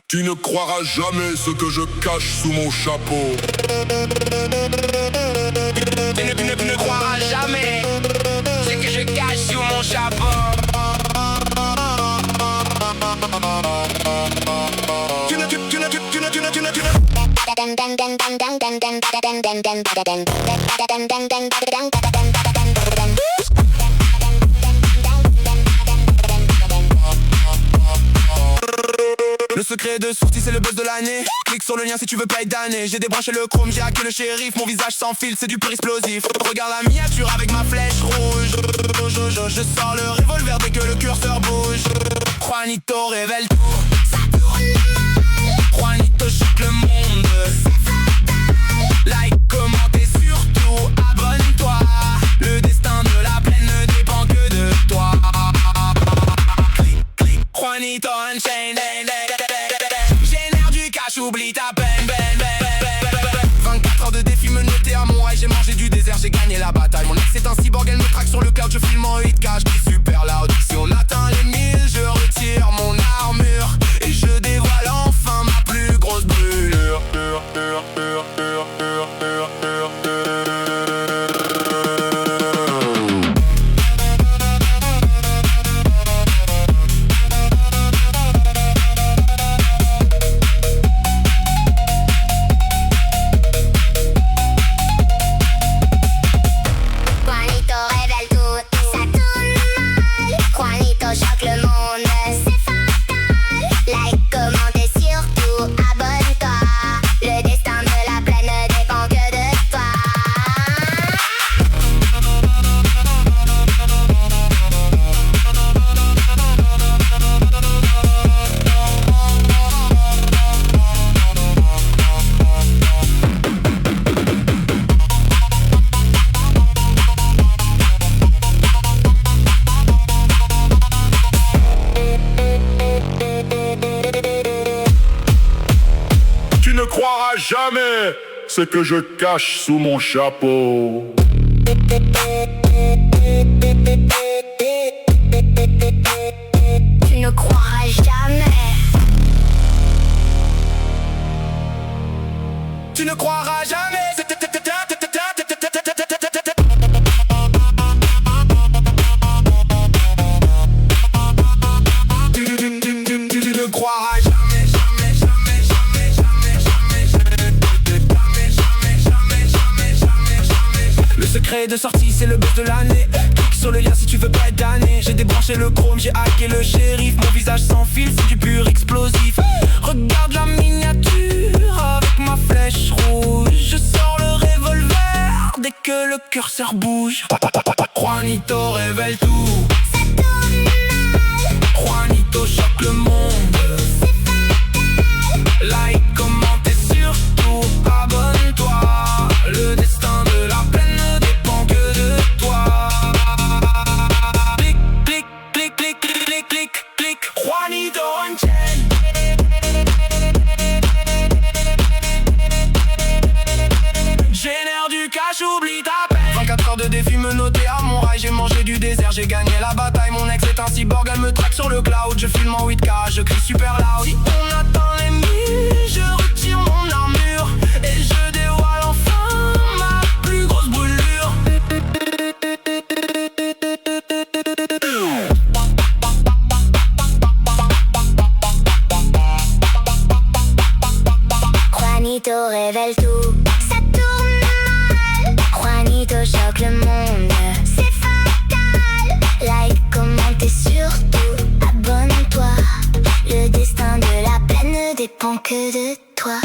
Tu ne croiras jamais ce que je cache sous mon chapeau. Tu ne croiras jamais ce que je cache sous mon chapeau. Le secret de sortie c'est le buzz de l'année. Clique sur le lien si tu veux pas être damné. J'ai débranché le chrome, j'ai hacké le shérif. Mon visage sans fil, c'est du pur explosif. Regarde la miniature avec ma flèche rouge. Je sors le revolver dès que le curseur bouge. Juanito révèle tout, ça tourne mal. Juanito choque le monde, c'est fatal. Like, commente et surtout abonne-toi. Le destin de la plaine ne dépend que de toi. Clic, clic, Juanito Unchained. Génère du cash, oublie ta peine. 24 heures de défi menotté à mon high. J'ai mangé du désert, j'ai gagné la bataille. Mon ex est un cyborg, elle me traque sur le cloud. Je filme en 8K, je crie super loud. Si on atteint les 1000, je retire mon armure et je dévoile enfin ma plus grosse brûlure. Tu ne croiras jamais ce que je cache sous mon chapeau. Tu ne croiras jamais. Tu ne croiras jamais. Tu ne croiras jamais. Le secret de sortie c'est le buzz de l'année. Clique sur le lien si tu veux pas être damné. J'ai débranché le chrome, j'ai hacké le shérif. Mon visage sans fil, c'est du pur explosif. Regarde la miniature avec ma flèche rouge. Je sors le revolver dès que le curseur bouge. Juanito révèle tout, Ça tourne mal. Juanito choque le monde, C'est fatal. like, commente et surtout abonne-toi. Le destin de la plaine ne dépend que de toi. Clic, clic, clic, clic, clic, clic, clic, clic. Juanito Unchained. Génère du cash, oublie ta peine. 24 heures de défi menotté à mon rail. J'ai mangé du désert, j'ai gagné la bataille. Mon ex est un cyborg, elle me traque sur le cloud. Je filme en 8K, je crie super loud. Si on atteint les 1000, je retire mon armure et je dévoile enfin ma plus grosse brûlure. Juanito révèle tout, ça tourne mal. Juanito choque le monde, c'est fatal. Like, commente et surtout abonne-toi. Le destin de la plaine ne dépend que de toi.